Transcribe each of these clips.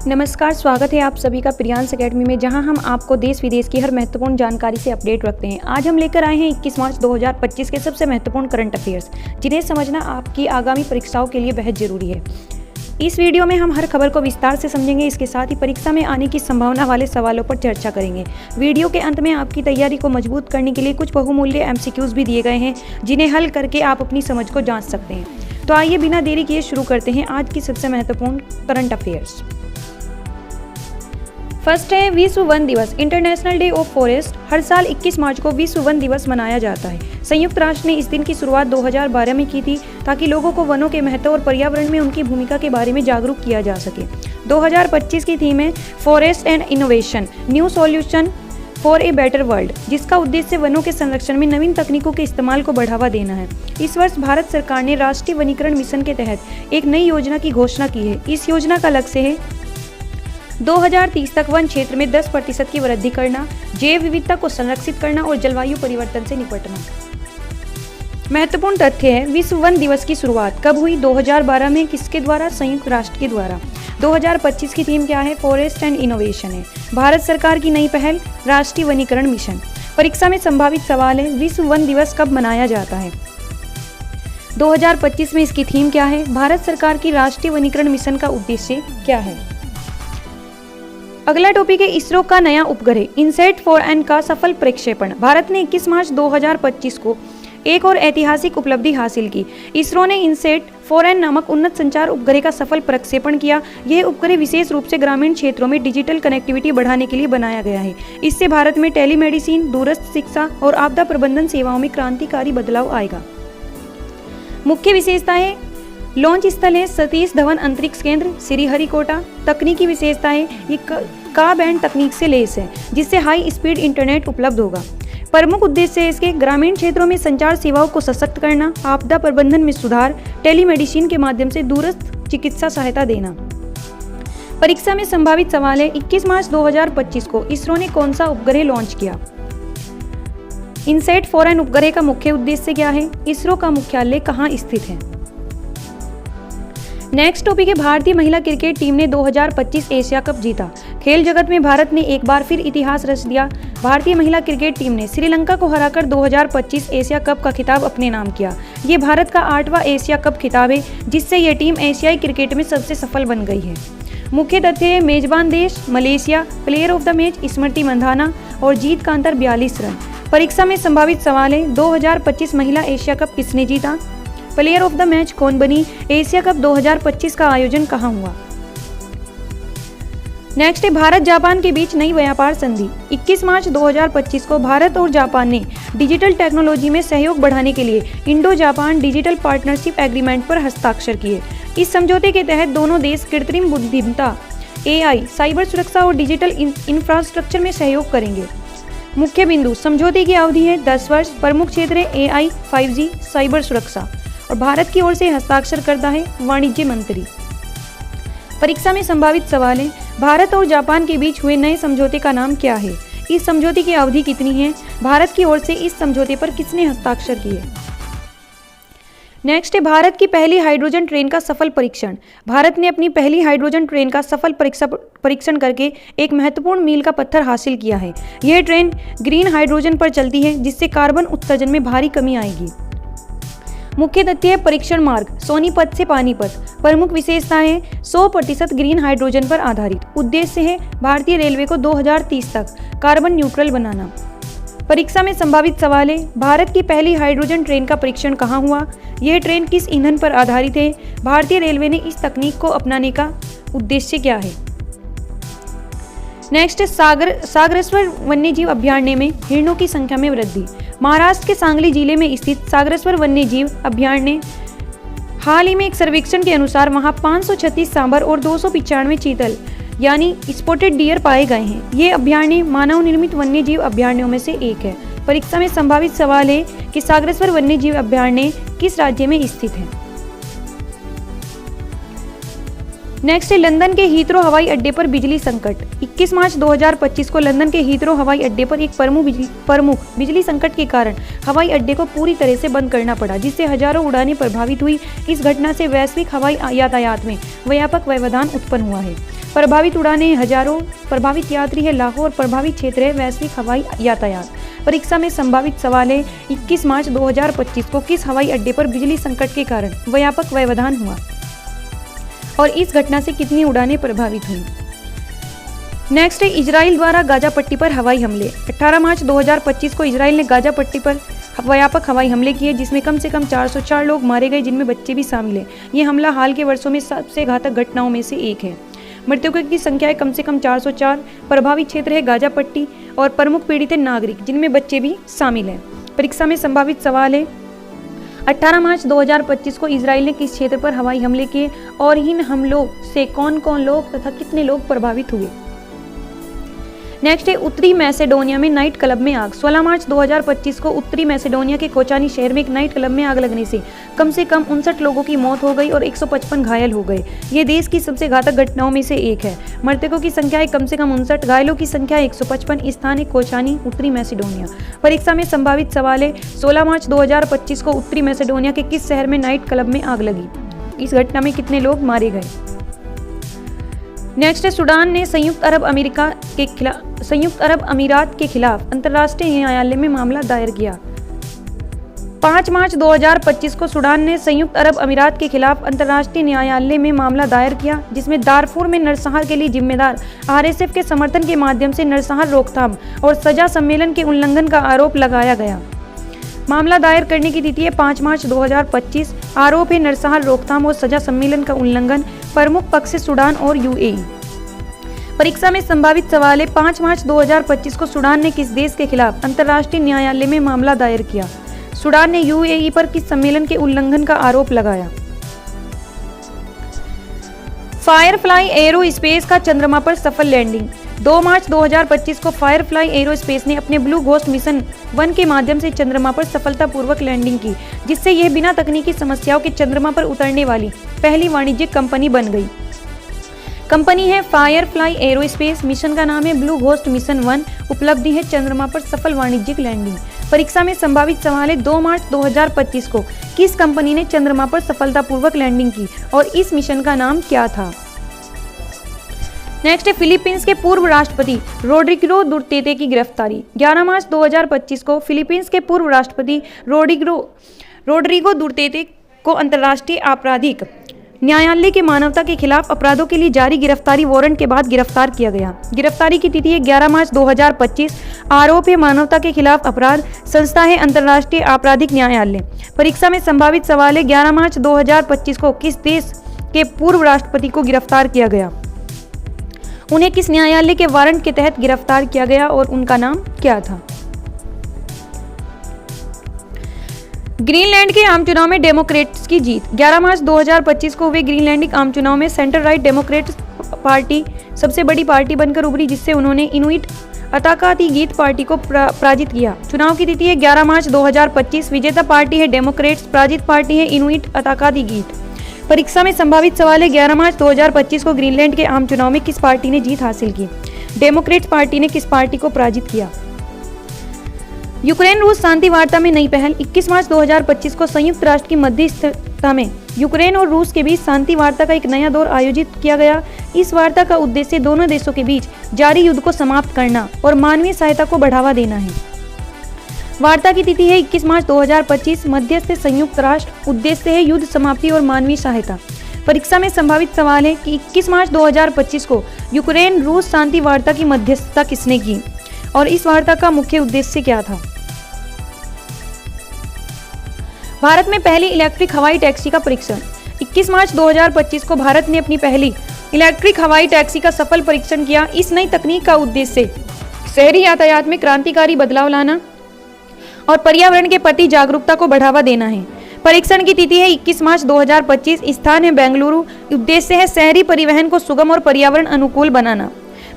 नमस्कार, स्वागत है आप सभी का प्रियांश एकेडमी में, जहां हम आपको देश विदेश की हर महत्वपूर्ण जानकारी से अपडेट रखते हैं। आज हम लेकर आए हैं 21 मार्च 2025 के सबसे महत्वपूर्ण करंट अफेयर्स, जिन्हें समझना आपकी आगामी परीक्षाओं के लिए बेहद जरूरी है। इस वीडियो में हम हर खबर को विस्तार से समझेंगे, इसके साथ ही परीक्षा में आने की संभावना वाले सवालों पर चर्चा करेंगे। वीडियो के अंत में आपकी तैयारी को मजबूत करने के लिए कुछ बहुमूल्य MCQs भी दिए गए हैं, जिन्हें हल करके आप अपनी समझ को जांच सकते हैं। तो आइए बिना देरी किए शुरू करते हैं आज की सबसे महत्वपूर्ण करंट अफेयर्स। फर्स्ट है विश्व वन दिवस, इंटरनेशनल डे ऑफ फॉरेस्ट। हर साल 21 मार्च को विश्व वन दिवस मनाया जाता है। संयुक्त राष्ट्र ने इस दिन की शुरुआत 2012 में की थी, ताकि लोगों को वनों के महत्व और पर्यावरण में उनकी भूमिका के बारे में जागरूक किया जा सके। 2025 की थीम है forest and innovation, new solution for a better world, जिसका उद्देश्य वनों के संरक्षण में नवीन तकनीकों के इस्तेमाल को बढ़ावा देना है। इस वर्ष भारत सरकार ने राष्ट्रीय वनीकरण मिशन के तहत एक नई योजना की घोषणा की है। इस योजना का लक्ष्य है 2030 तक वन क्षेत्र में 10% की वृद्धि करना, जैव विविधता को संरक्षित करना और जलवायु परिवर्तन से निपटना। महत्वपूर्ण तथ्य है, विश्व वन दिवस की शुरुआत कब हुई? 2012 में। किसके द्वारा? संयुक्त राष्ट्र के द्वारा। 2025 की थीम क्या है? फॉरेस्ट एंड इनोवेशन है। भारत सरकार की नई पहल राष्ट्रीय वनीकरण मिशन। परीक्षा में संभावित सवाल है, विश्व वन दिवस कब मनाया जाता है? 2025 में इसकी थीम क्या है? भारत सरकार की राष्ट्रीय वनीकरण मिशन का उद्देश्य क्या है? अगला टॉपिक है इसरो का नया उपग्रह इनसैट 4N का सफल प्रक्षेपण। भारत ने 21 मार्च 2025 को एक और ऐतिहासिक उपलब्धि हासिल की। इसरो ने इनसैट 4N नामक उन्नत संचार उपग्रह का सफल प्रक्षेपण किया। यह उपग्रह विशेष रूप से ग्रामीण क्षेत्रों में डिजिटल कनेक्टिविटी बढ़ाने के लिए बनाया गया है। इससे भारत में टेलीमेडिसिन, दूरस्थ शिक्षा और आपदा प्रबंधन सेवाओं में क्रांतिकारी बदलाव आएगा। मुख्य विशेषताएं: लॉन्च स्थल है सतीश धवन अंतरिक्ष केंद्र, श्रीहरिकोटा। तकनीकी विशेषताएं: ये का बैंड तकनीक से लैस है, जिससे हाई स्पीड इंटरनेट उपलब्ध होगा। प्रमुख उद्देश्य है इसके ग्रामीण क्षेत्रों में संचार सेवाओं को सशक्त करना, आपदा प्रबंधन में सुधार, टेलीमेडिसिन के माध्यम से दूरस्थ चिकित्सा सहायता देना। परीक्षा में संभावित सवाल है, 21 मार्च 2025 को इसरो ने कौन सा उपग्रह लॉन्च किया? इनसैट 4N उपग्रह का मुख्य उद्देश्य क्या है? इसरो का मुख्यालय कहाँ स्थित है? नेक्स्ट टॉपिक है भारतीय महिला क्रिकेट टीम ने 2025 एशिया कप जीता। खेल जगत में भारत ने एक बार फिर इतिहास रच दिया। भारतीय महिला क्रिकेट टीम ने श्रीलंका को हराकर 2025 एशिया कप का खिताब अपने नाम किया। ये भारत का 8वां एशिया कप खिताब है, जिससे ये टीम एशियाई क्रिकेट में सबसे सफल बन गई है। मुख्य तथ्य है, मेजबान देश Malaysia, player of the match Smriti Mandhana और जीत का अंतर 42 रन। परीक्षा में संभावित सवाल है, 2025 महिला एशिया कप किसने जीता? प्लेयर ऑफ द मैच कौन बनी? एशिया कप 2025 का आयोजन कहां हुआ? नेक्स्ट है भारत जापान के बीच नई व्यापार संधि। 21 मार्च 2025 को भारत और जापान ने डिजिटल टेक्नोलॉजी में सहयोग बढ़ाने के लिए Indo Japan digital partnership agreement पर हस्ताक्षर किए। इस समझौते के तहत दोनों देश कृत्रिम बुद्धिमत्ता, AI, साइबर सुरक्षा और डिजिटल इंफ्रास्ट्रक्चर में सहयोग करेंगे। मुख्य बिंदु: समझौते की अवधि है 10 वर्ष। प्रमुख क्षेत्र है AI, 5G, साइबर सुरक्षा। और भारत की ओर से हस्ताक्षर करता है वाणिज्य मंत्री। परीक्षा में संभावित सवाल है, भारत और जापान के बीच हुए नए समझौते का नाम क्या है? इस समझौते की अवधि कितनी है? भारत की ओर से इस समझौते पर किसने हस्ताक्षर किए? नेक्स्ट है भारत की पहली हाइड्रोजन ट्रेन का सफल परीक्षण। भारत ने अपनी पहली हाइड्रोजन ट्रेन का सफल परीक्षण करके एक महत्वपूर्ण मील का पत्थर हासिल किया है। यह ट्रेन ग्रीन हाइड्रोजन पर चलती है, जिससे कार्बन उत्सर्जन में भारी कमी आएगी। मुख्य तथ्य है परीक्षण मार्ग सोनीपत से पानीपत। प्रमुख विशेषताएं 100% ग्रीन हाइड्रोजन पर आधारित। उद्देश्य है भारतीय रेलवे को 2030 तक कार्बन न्यूट्रल बनाना। परीक्षा में संभावित सवाल है, भारत की पहली हाइड्रोजन ट्रेन का परीक्षण कहां हुआ? यह ट्रेन किस ईंधन पर आधारित है? भारतीय रेलवे ने इस तकनीक को अपनाने का उद्देश्य क्या है? नेक्स्ट है सागरेश्वर वन्यजीव अभयारण्य में हिरणों की संख्या में वृद्धि। महाराष्ट्र के सांगली जिले में स्थित सागरेश्वर वन्यजीव अभयारण्य हाल ही में एक सर्वेक्षण के अनुसार वहां 536 सांभर और 295 चीतल यानी स्पॉटेड डियर पाए गए हैं। ये अभयारण्य मानव निर्मित वन्यजीव अभयारण्यों में से एक है। परीक्षा में संभावित सवाल है कि सागरेश्वर वन्यजीव अभयारण्य किस राज्य में स्थित है? नेक्स्ट है लंदन के हीथ्रो हवाई अड्डे पर बिजली संकट। 21 मार्च 2025 को लंदन के हीथ्रो हवाई अड्डे पर एक प्रमुख बिजली संकट के कारण हवाई अड्डे को पूरी तरह से बंद करना पड़ा, जिससे हजारों उड़ानें प्रभावित हुई। इस घटना से वैश्विक हवाई यातायात में व्यापक व्यवधान उत्पन्न हुआ है। प्रभावित उड़ानें हजारों, प्रभावित यात्री है लाखों और प्रभावित क्षेत्र है वैश्विक हवाई यातायात। परीक्षा में संभावित सवाल है 21 मार्च 2025 को किस हवाई अड्डे पर बिजली संकट के कारण व्यापक व्यवधान हुआ और इस घटना से कितनी उड़ानें प्रभावित हुई। नेक्स्ट है इजराइल द्वारा गाजा पट्टी पर हवाई हमले। 18 मार्च 2025 को इजराइल ने गाजा पट्टी पर व्यापक हवाई हमले किए जिसमें कम से कम 404 लोग मारे गए, जिनमें बच्चे भी शामिल हैं। ये हमला हाल के वर्षों में सबसे घातक घटनाओं में से एक है। मृतकों की संख्या है कम से कम 404। प्रभावित क्षेत्र है गाजा पट्टी और प्रमुख पीड़ित नागरिक, जिनमें बच्चे भी शामिल हैं। परीक्षा में संभावित सवाल है 18 मार्च 2025 को इजराइल ने किस क्षेत्र पर हवाई हमले किए और इन हमलों से कौन कौन लोग तथा कितने लोग प्रभावित हुए। नेक्स्ट है उत्तरी मैसेडोनिया में नाइट क्लब में आग। 16 मार्च 2025 को उत्तरी मैसेडोनिया के कोचानी शहर में एक नाइट क्लब में आग लगने से कम 59 लोगों की मौत हो गई और 155 घायल हो गए। ये देश की सबसे घातक घटनाओं में से एक है। मृतकों की संख्या है कम 59, घायलों की संख्या 155। स्थान है कोचानी, उत्तरी मैसेडोनिया। परीक्षा में संभावित सवाल है 16 मार्च 2025 को उत्तरी मैसेडोनिया के किस शहर में नाइट क्लब में आग लगी। इस घटना में कितने लोग मारे गए। नेक्स्ट है सूडान ने संयुक्त अरब अमीरात के खिलाफ अंतर्राष्ट्रीय न्यायालय में मामला दायर किया। 5 मार्च 2025 को सूडान ने संयुक्त अरब अमीरात के खिलाफ अंतर्राष्ट्रीय न्यायालय में मामला दायर किया, जिसमें दारफूर में नरसंहार के लिए जिम्मेदार RSF के समर्थन के माध्यम से नरसंहार रोकथाम और सजा सम्मेलन के उल्लंघन का आरोप लगाया गया। मामला दायर करने की तिथि है 5 मार्च 2025। आरोप है नरसंहार रोकथाम और सजा सम्मेलन का उल्लंघन। प्रमुख पक्ष है सूडान और UAE। परीक्षा में संभावित सवाल है 5 मार्च 2025 को सूडान ने किस देश के खिलाफ अंतर्राष्ट्रीय न्यायालय में मामला दायर किया। सूडान ने UAE पर किस सम्मेलन के उल्लंघन का आरोप लगाया। फायरफ्लाई एरोस्पेस का चंद्रमा पर सफल लैंडिंग। 2 मार्च 2025 को फायरफ्लाई एरोस्पेस ने अपने ब्लू घोस्ट मिशन 1 के माध्यम से चंद्रमा पर सफलतापूर्वक लैंडिंग की, जिससे यह बिना तकनीकी समस्याओं के चंद्रमा पर उतरने वाली पहली वाणिज्यिक कंपनी बन गई। कंपनी है फायरफ्लाई एरोस्पेस, मिशन का नाम है ब्लू घोस्ट मिशन 1। उपलब्धि है चंद्रमा पर सफल वाणिज्यिक लैंडिंग। परीक्षा में संभावित सवाल है 2 मार्च 2025 को किस कंपनी ने चंद्रमा पर सफलतापूर्वक लैंडिंग की और इस मिशन का नाम क्या था। नेक्स्ट है फिलीपींस के पूर्व राष्ट्रपति रोड्रिगो दुर्तेते की गिरफ्तारी। 11 मार्च 2025 को फिलीपींस के पूर्व राष्ट्रपति रोड्रिगो दुर्तेते को अंतर्राष्ट्रीय आपराधिक न्यायालय के मानवता के खिलाफ अपराधों के लिए जारी गिरफ्तारी वारंट के बाद गिरफ्तार किया गया। गिरफ्तारी की तिथि है 11 मार्च 2025। आरोप है मानवता के खिलाफ अपराध। संस्था है अंतर्राष्ट्रीय आपराधिक न्यायालय। परीक्षा में संभावित सवाल है 11 मार्च 2025 को किस देश के पूर्व राष्ट्रपति को गिरफ्तार किया गया, उन्हें किस न्यायालय के वारंट के तहत गिरफ्तार किया गया और उनका नाम क्या था। ग्रीनलैंड के आम चुनाव में डेमोक्रेट्स की जीत। 11 मार्च 2025 को हुए ग्रीनलैंडिक आम चुनाव में सेंटर राइट डेमोक्रेट्स पार्टी सबसे बड़ी पार्टी बनकर उभरी, जिससे उन्होंने इनुइट अताकातिगीत पार्टी को पराजित किया। चुनाव की तिथि है 11 मार्च 2025। विजेता पार्टी है डेमोक्रेट्स, पराजित पार्टी है इनुइट अताकातिगीत। परीक्षा में संभावित सवाल है 11 मार्च 2025 को ग्रीनलैंड के आम चुनाव में किस पार्टी ने जीत हासिल की। डेमोक्रेट्स पार्टी ने किस पार्टी को पराजित किया। यूक्रेन रूस शांति वार्ता में नई पहल। 21 मार्च 2025 को संयुक्त राष्ट्र की मध्यस्थता में यूक्रेन और रूस के बीच शांति वार्ता का एक नया दौर आयोजित किया गया। इस वार्ता का उद्देश्य दोनों देशों के बीच जारी युद्ध को समाप्त करना और मानवीय सहायता को बढ़ावा देना है। वार्ता की तिथि है 21 मार्च 2025। मध्यस्थ संयुक्त राष्ट्र। उद्देश्य है युद्ध समाप्ति और मानवीय सहायता। परीक्षा में संभावित सवाल है कि 21 मार्च 2025 को यूक्रेन रूस शांति वार्ता की मध्यस्थता किसने की और इस वार्ता का मुख्य उद्देश्य क्या था। भारत में पहली इलेक्ट्रिक हवाई टैक्सी का परीक्षण। 21 मार्च 2025 को भारत ने अपनी पहली इलेक्ट्रिक हवाई टैक्सी का सफल परीक्षण किया। इस नई तकनीक का उद्देश्य शहरी यातायात में क्रांतिकारी बदलाव लाना और पर्यावरण के प्रति जागरूकता को बढ़ावा देना है। परीक्षण की तिथि है 21 मार्च 2025। स्थान है बेंगलुरु। उद्देश्य है शहरी परिवहन को सुगम और पर्यावरण अनुकूल बनाना।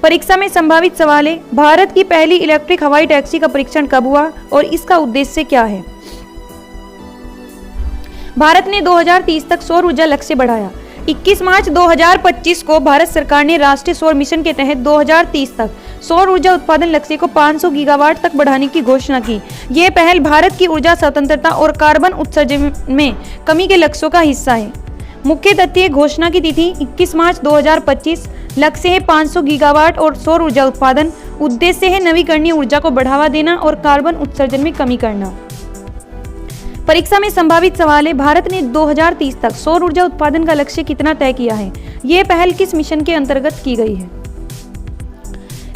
परीक्षा में संभावित सवाल है भारत की पहली इलेक्ट्रिक हवाई टैक्सी का परीक्षण कब हुआ और इसका उद्देश्य क्या है। भारत ने 2030 तक सौर ऊर्जा लक्ष्य बढ़ाया। 21 मार्च 2025 को भारत सरकार ने राष्ट्रीय सौर मिशन के तहत 2030 तक सौर ऊर्जा उत्पादन लक्ष्य को 500 गीगावाट तक बढ़ाने की घोषणा की। यह पहल भारत की ऊर्जा स्वतंत्रता और कार्बन उत्सर्जन में कमी के लक्ष्यों का हिस्सा है। मुख्य तथ्य घोषणा की तिथि 21 मार्च 2025। लक्ष्य है 500 गीगावाट और सौर ऊर्जा उत्पादन। उद्देश्य है नवीकरणीय ऊर्जा को बढ़ावा देना और कार्बन उत्सर्जन में कमी करना। परीक्षा में संभावित सवाल है, भारत ने 2030 तक सौर ऊर्जा उत्पादन का लक्ष्य कितना तय किया है? यह पहल किस मिशन के अंतर्गत की गई है?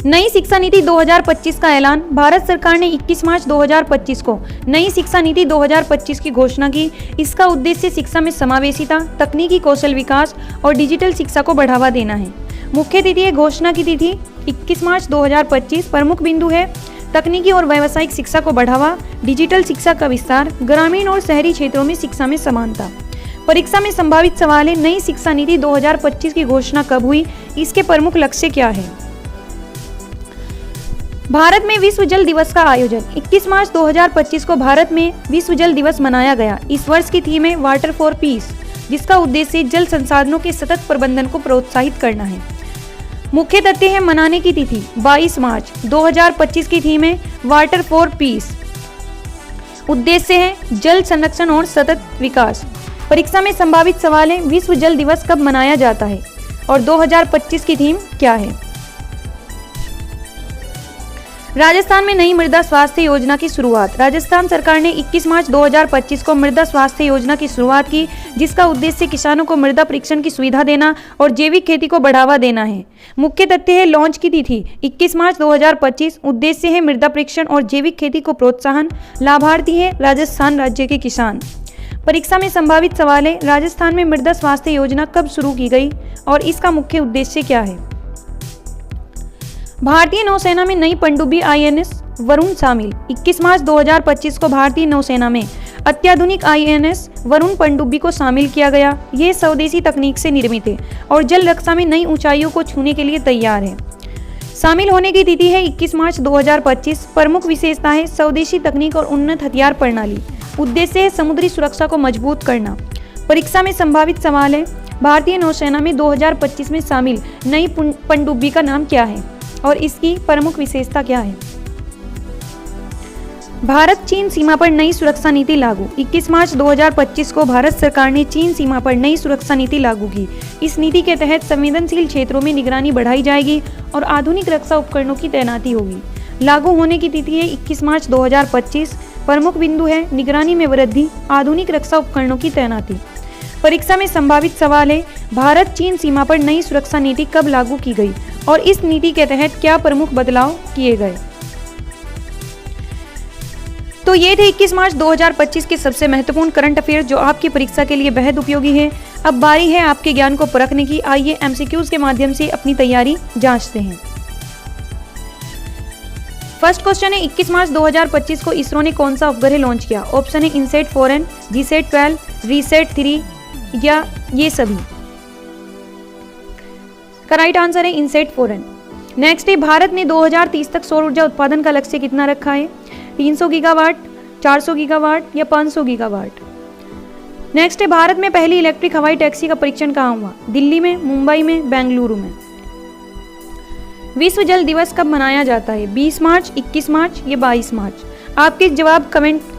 नई शिक्षा नीति 2025 का ऐलान। भारत सरकार ने 21 मार्च 2025 को नई शिक्षा नीति 2025 की घोषणा की। इसका उद्देश्य शिक्षा में समावेशिता, तकनीकी कौशल विकास और डिजिटल शिक्षा को बढ़ावा देना है। मुख्य तिथि है घोषणा की तिथि 21 मार्च 2025। प्रमुख बिंदु है तकनीकी और व्यावसायिक शिक्षा को बढ़ावा, डिजिटल शिक्षा का विस्तार, ग्रामीण और शहरी क्षेत्रों में शिक्षा में समानता। परीक्षा में संभावित सवाल है, नई शिक्षा नीति 2025 की घोषणा कब हुई? इसके प्रमुख लक्ष्य क्या है? भारत में विश्व जल दिवस का आयोजन। 21 मार्च 2025 को भारत में विश्व जल दिवस मनाया गया। इस वर्ष की थीम है वाटर फॉर पीस, जिसका उद्देश्य जल संसाधनों के सतत प्रबंधन को प्रोत्साहित करना है। मुख्य तथ्य है मनाने की तिथि 22 मार्च 2025 की थीम है वाटर फॉर पीस। उद्देश्य है जल संरक्षण और सतत विकास। परीक्षा में संभावित सवाल है, विश्व जल दिवस कब मनाया जाता है और 2025 की थीम क्या है? राजस्थान में नई मृदा स्वास्थ्य योजना की शुरुआत। राजस्थान सरकार ने 21 मार्च 2025 को मृदा स्वास्थ्य योजना की शुरुआत की, जिसका उद्देश्य किसानों को मृदा परीक्षण की सुविधा देना और जैविक खेती को बढ़ावा देना है। मुख्य तथ्य है लॉन्च की तिथि 21 मार्च 2025। उद्देश्य है मृदा परीक्षण और जैविक खेती को प्रोत्साहन। लाभार्थी है राजस्थान राज्य के किसान। परीक्षा में संभावित सवाल है, राजस्थान में मृदा स्वास्थ्य योजना कब शुरू की गई और इसका मुख्य उद्देश्य क्या है? भारतीय नौसेना में नई पनडुब्बी INS वरुण शामिल। 21 मार्च 2025 को भारतीय नौसेना में अत्याधुनिक INS वरुण पनडुब्बी को शामिल किया गया। यह स्वदेशी तकनीक से निर्मित है और जल रक्षा में नई ऊंचाइयों को छूने के लिए तैयार है। शामिल होने की तिथि है 21 मार्च 2025। प्रमुख विशेषता है स्वदेशी तकनीक और उन्नत हथियार प्रणाली। उद्देश्य है समुद्री सुरक्षा को मजबूत करना। परीक्षा में संभावित सवाल है, भारतीय नौसेना में 2025 में शामिल नई पनडुब्बी का नाम क्या है और इसकी प्रमुख विशेषता क्या है? भारत चीन सीमा पर नई सुरक्षा नीति लागू। 21 मार्च 2025 को भारत सरकार ने चीन सीमा पर नई सुरक्षा नीति लागू की। इस नीति के तहत संवेदनशील क्षेत्रों में निगरानी बढ़ाई जाएगी और आधुनिक रक्षा उपकरणों की तैनाती होगी। लागू होने की तिथि है 21 मार्च 2025। प्रमुख बिंदु है निगरानी में वृद्धि, आधुनिक रक्षा उपकरणों की तैनाती। परीक्षा में संभावित सवाल है, भारत चीन सीमा पर नई सुरक्षा नीति कब लागू की गई और इस नीति के तहत क्या प्रमुख बदलाव किए गए? तो ये थे 21 मार्च 2025 के सबसे महत्वपूर्ण करंट अफेयर जो आपकी परीक्षा के लिए बेहद उपयोगी है। अब बारी है आपके ज्ञान को परखने की। आइए MCQs के माध्यम से अपनी तैयारी जांचते हैं। फर्स्ट क्वेश्चन है, 21 मार्च 2025 को इसरो ने कौन सा उपग्रह लॉन्च किया? ऑप्शन है इनसेट 4N, जीसैट 12, रीसेट 3 या ये सभी। का राइट आंसर है इनसेट 4N। नेक्स्ट है, भारत ने 2030 तक सौर ऊर्जा उत्पादन का लक्ष्य कितना रखा है? 300 गीगावाट, 400 गीगावाट या 500 गीगावाट। नेक्स्ट है, भारत में पहली इलेक्ट्रिक हवाई टैक्सी का परीक्षण कहाँ हुआ? दिल्ली में, मुंबई में, बेंगलुरु में। विश्व जल दिवस कब मनाया जाता है? 20 मार्च, 21 मार्च या 22 मार्च। आपके जवाब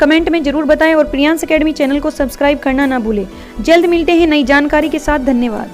कमेंट में जरूर बताएं और प्रियांश एकेडमी चैनल को सब्सक्राइब करना ना भूलें। जल्द मिलते हैं नई जानकारी के साथ। धन्यवाद।